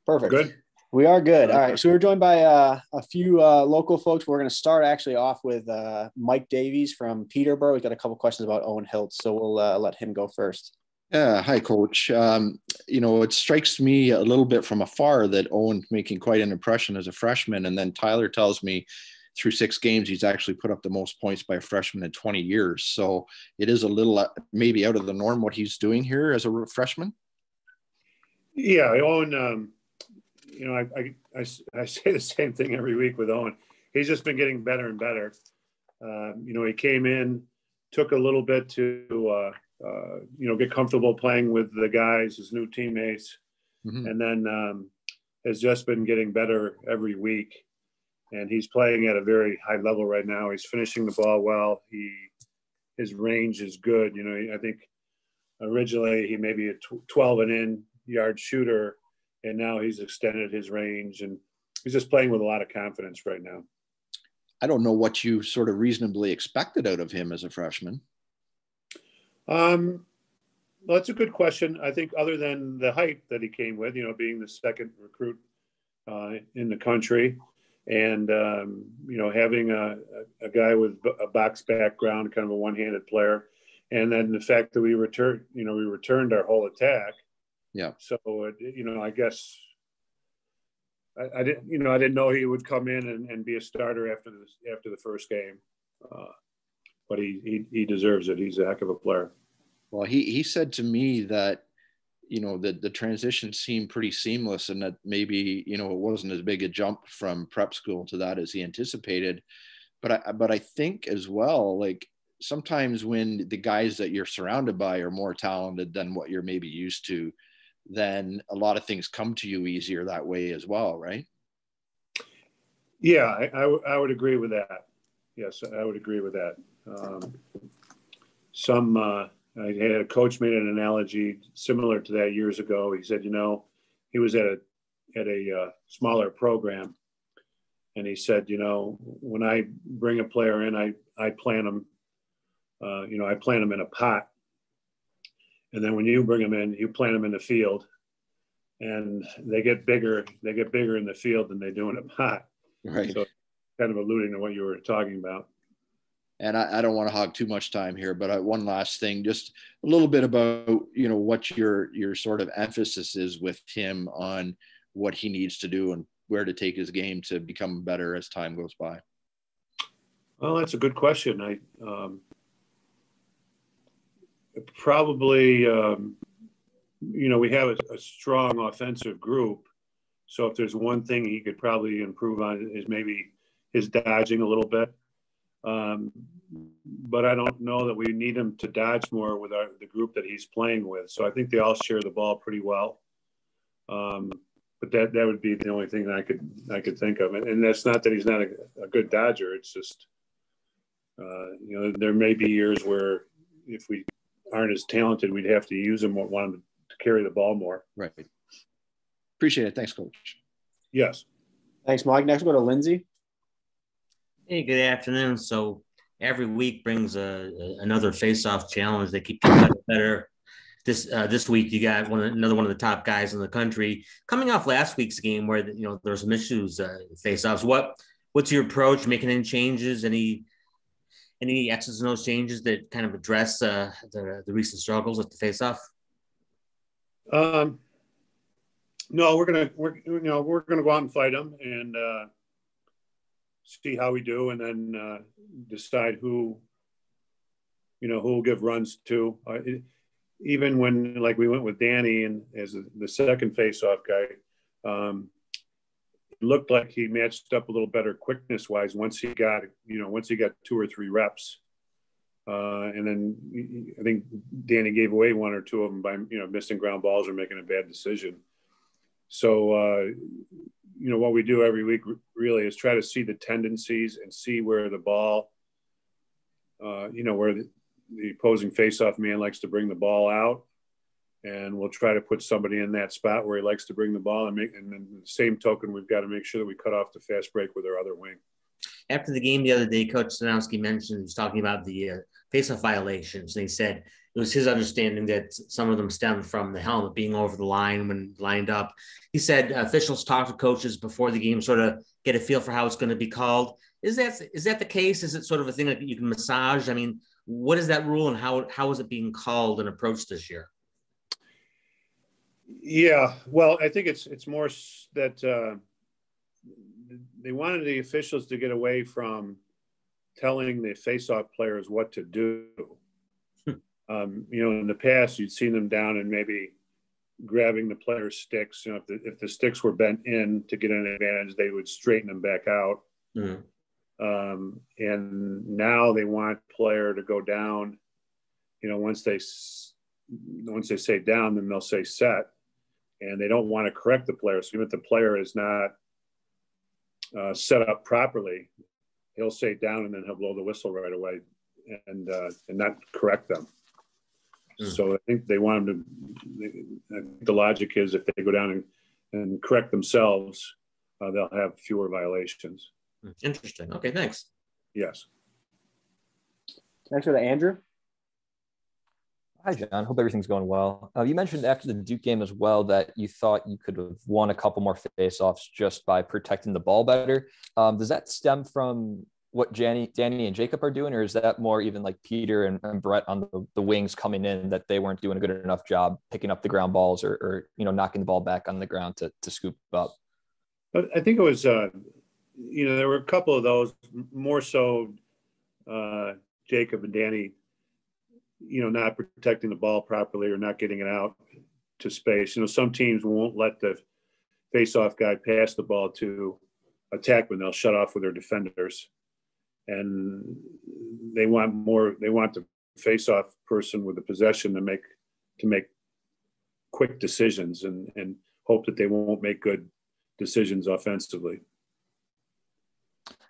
Perfect. Good. We are good. All right. So we're joined by a few local folks. We're going to start actually off with Mike Davies from Peterborough. We've got a couple questions about Owen Hiltz, so we'll let him go first. Yeah. Hi, Coach. It strikes me a little bit from afar that Owen's making quite an impression as a freshman. And then Tyler tells me through 6 games, he's actually put up the most points by a freshman in 20 years. So it is a little maybe out of the norm what he's doing here as a freshman. Yeah. Owen, I say the same thing every week with Owen. He's just been getting better and better. He came in, took a little bit to, get comfortable playing with the guys, his new teammates, and then has just been getting better every week. And he's playing at a very high level right now. He's finishing the ball well. His range is good. I think originally he may be a 12 and in yard shooter, and now he's extended his range, and he's just playing with a lot of confidence right now. I don't know what you sort of reasonably expected out of him as a freshman. Well, that's a good question. I think other than the hype that he came with, being the second recruit in the country, and having a guy with a box background, kind of a one-handed player, and then the fact that we returned our whole attack. Yeah. So I guess I didn't know he would come in and be a starter after the first game, but he deserves it. He's a heck of a player. Well, he said to me that the transition seemed pretty seamless, and that maybe it wasn't as big a jump from prep school to that as he anticipated. But I think as well, like sometimes when the guys that you're surrounded by are more talented than what you're maybe used to, then a lot of things come to you easier that way as well, right? Yeah, I would agree with that. Yes, I would agree with that. I had a coach made an analogy similar to that years ago. He said, he was at a smaller program, and he said, when I bring a player in, I plant them, I plant them in a pot. And then when you bring them in, you plant them in the field, and they get bigger. They get bigger in the field than they do in a pot. Right. So kind of alluding to what you were talking about. And I don't want to hog too much time here, but one last thing, just a little bit about, what your sort of emphasis is with him on what he needs to do and where to take his game to become better as time goes by. Well, that's a good question. Probably, we have a strong offensive group. So if there's one thing he could probably improve on is maybe his dodging a little bit. But I don't know that we need him to dodge more with the group that he's playing with. So I think they all share the ball pretty well. But that would be the only thing that I could think of. And that's not that he's not a good dodger. It's just, there may be years where if we aren't as talented, we'd have to use him, want him to carry the ball more. Right. Appreciate it. Thanks, Coach. Yes. Thanks, Mike. Next, we'll go to Lindsay. Hey, good afternoon. So every week brings another face-off challenge. They keep getting better. This week you got another one of the top guys in the country coming off last week's game where there's some issues face-offs. What's your approach? Making any changes? Any X's and O's changes that kind of address the recent struggles with the face-off? No, we're gonna go out and fight them and see how we do, and then decide who will give runs to. Even when we went with Danny and as the second face-off guy, it looked like he matched up a little better quickness-wise once he got 2 or 3 reps. And then I think Danny gave away 1 or 2 of them by missing ground balls or making a bad decision. So what we do every week really is try to see the tendencies and see where the ball, where the opposing faceoff man likes to bring the ball out, and we'll try to put somebody in that spot where he likes to bring the ball and then the same token, we've got to make sure that we cut off the fast break with our other wing. After the game the other day, Coach Stanowski mentioned, he was talking about the face-off violations. And he said, it was his understanding that some of them stemmed from the helmet being over the line when lined up. He said officials talk to coaches before the game, sort of get a feel for how it's going to be called. Is that the case? Is it sort of a thing that you can massage? I mean, what is that rule, and how is it being called and approached this year? Yeah, well, I think it's more that they wanted the officials to get away from telling the face-off players what to do. In the past, you'd seen them down and maybe grabbing the players' sticks. If the sticks were bent in to get an advantage, they would straighten them back out. Mm-hmm. And now they want player to go down. Once they say down, then they'll say set, and they don't want to correct the player. So even if the player is not set up properly, he'll say down, and then he'll blow the whistle right away and not correct them. So I think they want them to. I think the logic is if they go down and correct themselves, they'll have fewer violations. Interesting. Okay, thanks. Yes. Next to Andrew. Hi, John. Hope everything's going well. You mentioned after the Duke game as well that you thought you could have won a couple more faceoffs just by protecting the ball better. Does that stem from what Danny and Jacob are doing, or is that more even like Peter and Brett on the wings coming in, that they weren't doing a good enough job picking up the ground balls or knocking the ball back on the ground to scoop up? But I think it was, there were a couple of those, more so Jacob and Danny, not protecting the ball properly or not getting it out to space. Some teams won't let the face-off guy pass the ball to attack when they'll shut off with their defenders. And they want the face-off person with the possession to make quick decisions and hope that they won't make good decisions offensively.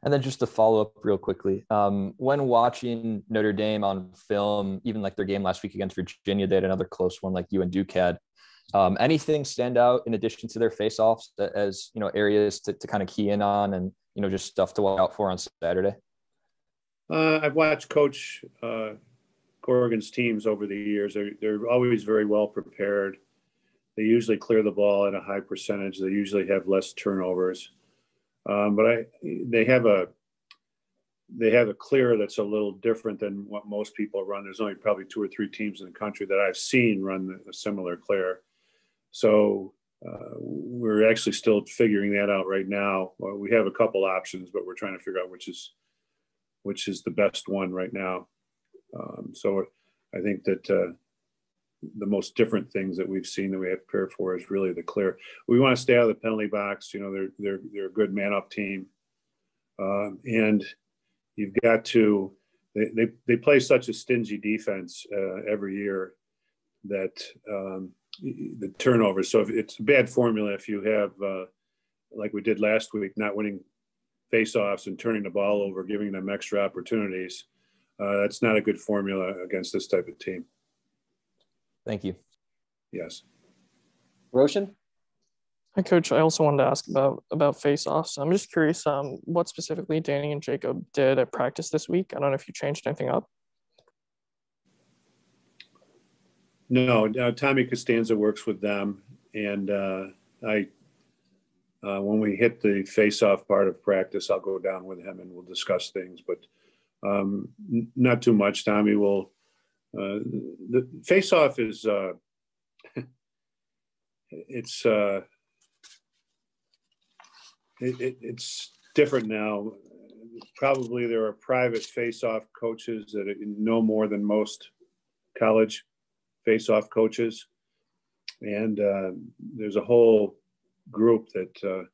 And then just to follow up real quickly, when watching Notre Dame on film, even like their game last week against Virginia, they had another close one like you and Duke had. Anything stand out in addition to their face-offs as areas to kind of key in on and just stuff to watch out for on Saturday? I've watched Coach Corrigan's teams over the years. They're always very well prepared. They usually clear the ball at a high percentage. They usually have less turnovers. But they have a clear that's a little different than what most people run. There's only probably 2 or 3 teams in the country that I've seen run a similar clear. So we're actually still figuring that out right now. Well, we have a couple options, but we're trying to figure out which is the best one right now. So I think that the most different things that we've seen that we have to prepare for is really the clear. We want to stay out of the penalty box. They're a good man-up team, and you've got to. They play such a stingy defense every year that the turnovers. So if it's a bad formula if you have like we did last week, not winning face-offs and turning the ball over, giving them extra opportunities. That's not a good formula against this type of team. Thank you. Yes. Roshan? Hi, Coach. I also wanted to ask about face-offs. I'm just curious what specifically Danny and Jacob did at practice this week. I don't know if you changed anything up. No, Tommy Costanza works with them, and when we hit the face-off part of practice, I'll go down with him and we'll discuss things, but not too much. Tommy will. The face-off is it's different now. Probably there are private face-off coaches that know more than most college face-off coaches, and there's a whole group that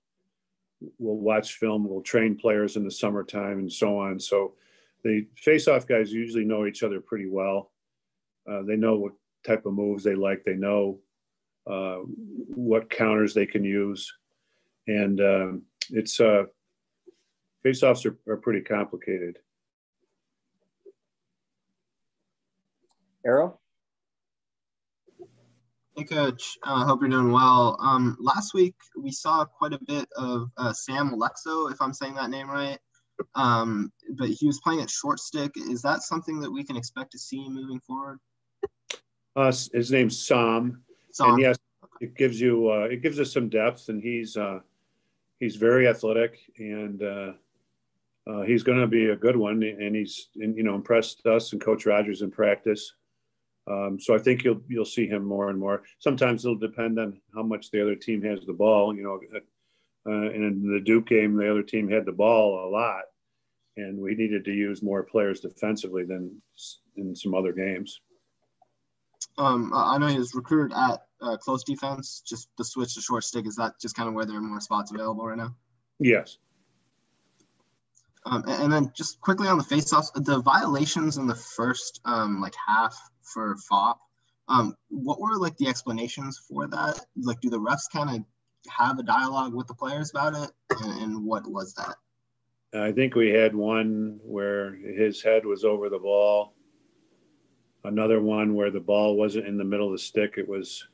will watch film, will train players in the summertime and so on. So the face-off guys usually know each other pretty well. They know what type of moves they like. They know what counters they can use. And it's face-offs are pretty complicated. Arrow? Hey, Coach. Hope you're doing well. Last week, we saw quite a bit of Sam Alexo, if I'm saying that name right. But he was playing at short stick. Is that something that we can expect to see moving forward? His name's Sam. And yes, it gives us some depth, and he's very athletic, and he's going to be a good one. And he's impressed us and Coach Rogers in practice. So I think you'll see him more and more. Sometimes it'll depend on how much the other team has the ball. And in the Duke game, the other team had the ball a lot, and we needed to use more players defensively than in some other games. I know he was recruited at close defense, just the switch to short stick. Is that just kind of where there are more spots available right now? Yes. And then just quickly on the faceoffs, the violations in the first half for FOP, what were like the explanations for that? Like, do the refs kind of have a dialogue with the players about it? And what was that? I think we had one where his head was over the ball. Another one where the ball wasn't in the middle of the stick. It was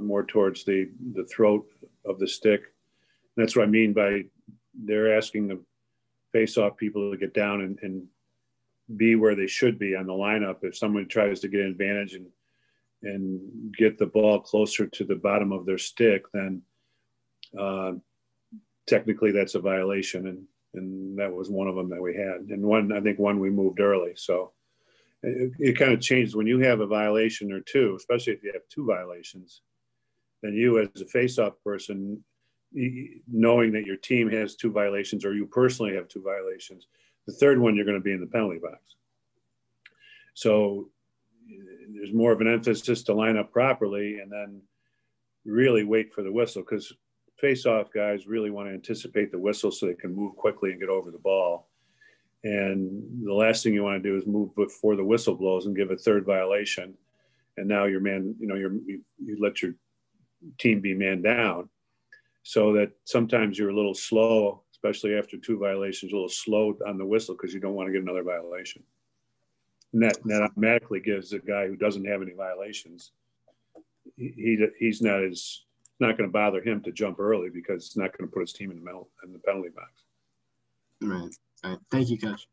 more towards the throat of the stick. And that's what I mean by they're asking the face-off people to get down and be where they should be on the lineup. If someone tries to get an advantage and get the ball closer to the bottom of their stick, then technically that's a violation. And that was one of them that we had. And I think one we moved early. So it kind of changes when you have a violation or two, especially if you have two violations. Then you, as a face-off person, knowing that your team has two violations or you personally have two violations, the third one you're going to be in the penalty box. So there's more of an emphasis to line up properly and then really wait for the whistle, because face-off guys really want to anticipate the whistle so they can move quickly and get over the ball. And the last thing you want to do is move before the whistle blows and give a third violation. And now your man, you let your team be man down. So that sometimes you're a little slow, especially after two violations, a little slow on the whistle because you don't want to get another violation. And that automatically gives the guy who doesn't have any violations, he's not going to bother him to jump early because it's not going to put his team in the penalty box. Right. All right. Thank you, Coach.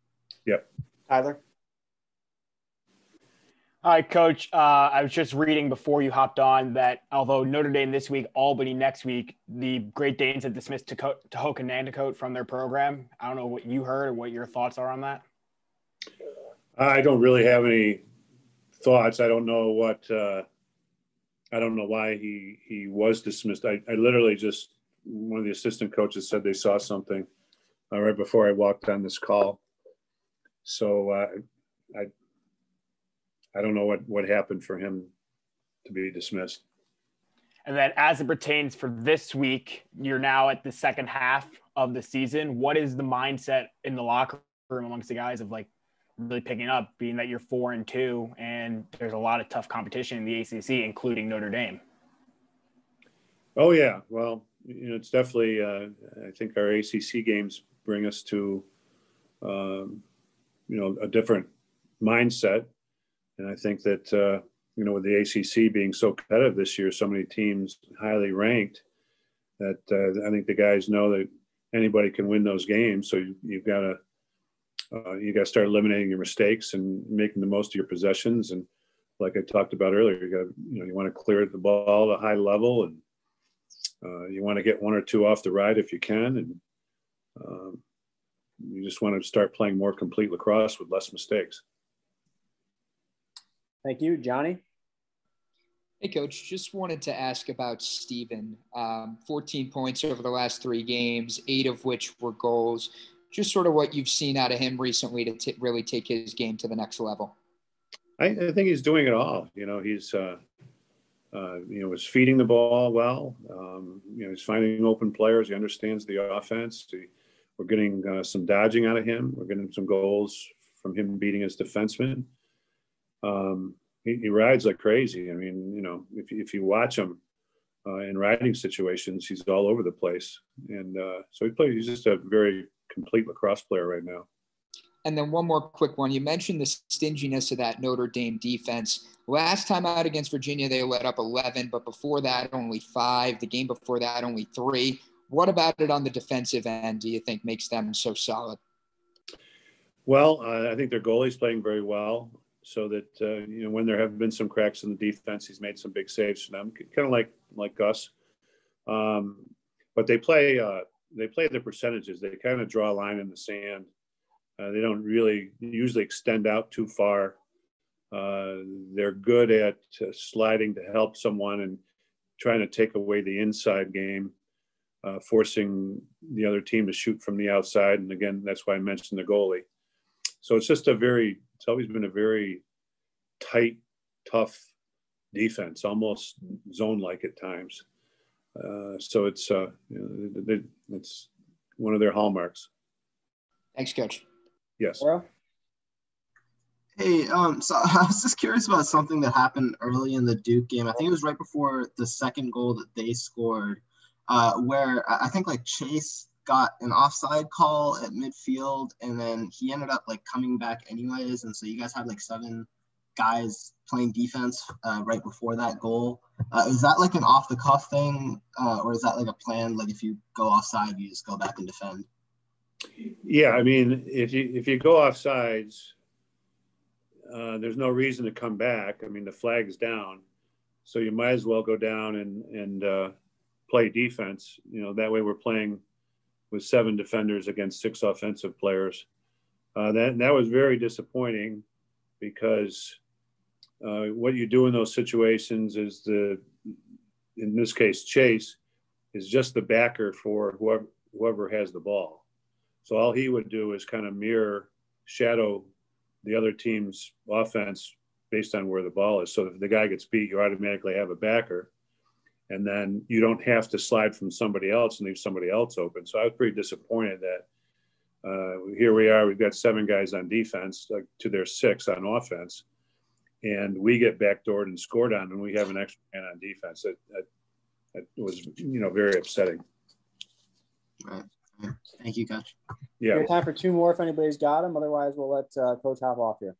Yep. Tyler? Hi, Coach. I was just reading before you hopped on that although Notre Dame this week, Albany next week, the Great Danes have dismissed Tahoka Nanticoke from their program. I don't know what you heard or what your thoughts are on that. I don't really have any thoughts. I don't know why he was dismissed. I literally just, one of the assistant coaches said they saw something right before I walked on this call. So I don't know what happened for him to be dismissed. And then as it pertains for this week, you're now at the second half of the season. What is the mindset in the locker room amongst the guys of like really picking up, being that you're 4-2 and there's a lot of tough competition in the ACC, including Notre Dame? Oh yeah. Well, it's definitely, I think our ACC games bring us to, a different mindset. And I think that, with the ACC being so competitive this year, so many teams highly ranked, that I think the guys know that anybody can win those games. So you've got to start eliminating your mistakes and making the most of your possessions. And like I talked about earlier, you want to clear the ball at a high level, and you want to get one or two off the ride if you can. And you just want to start playing more complete lacrosse with less mistakes. Thank you. Johnny? Hey, Coach. Just wanted to ask about Steven. 14 points over the last 3 games, 8 of which were goals. Just sort of what you've seen out of him recently to really take his game to the next level. I think he's doing it all. He's was feeding the ball well. He's finding open players. He understands the offense. We're getting some dodging out of him. We're getting some goals from him beating his defenseman. He rides like crazy. I mean, if you watch him in riding situations, he's all over the place. And so he's just a very complete lacrosse player right now. And then one more quick one. You mentioned the stinginess of that Notre Dame defense. Last time out against Virginia, they let up 11, but before that, only 5. The game before that, only 3. What about it on the defensive end do you think makes them so solid? Well, I think their goalie's playing very well. so that, when there have been some cracks in the defense, he's made some big saves for them, kind of like us. But they play the percentages. They kind of draw a line in the sand. They don't really usually extend out too far. They're good at sliding to help someone and trying to take away the inside game, forcing the other team to shoot from the outside. And again, that's why I mentioned the goalie. So it's always been a very tight, tough defense, almost zone-like at times. So it's one of their hallmarks. Thanks, Coach. Yes. Hey, so I was just curious about something that happened early in the Duke game. I think it was right before the second goal that they scored, where I think like Chase got an offside call at midfield, and then he ended up like coming back anyways. And so you guys had like 7 guys playing defense right before that goal. Is that like an off the cuff thing, or is that like a plan? Like if you go offside, you just go back and defend? Yeah, I mean, if you go offsides, there's no reason to come back. I mean, the flag's down, so you might as well go down and play defense. That way we're playing with 7 defenders against 6 offensive players. That was very disappointing, because what you do in those situations is in this case, Chase is just the backer for whoever has the ball. So all he would do is kind of shadow the other team's offense based on where the ball is. So if the guy gets beat, you automatically have a backer, and then you don't have to slide from somebody else and leave somebody else open. So I was pretty disappointed that here we are, we've got 7 guys on defense to their 6 on offense, and we get backdoored and scored on, and we have an extra man on defense. That was, very upsetting. Right. Thank you, Coach. Yeah. We have time for 2 more if anybody's got them. Otherwise, we'll let Coach hop off here.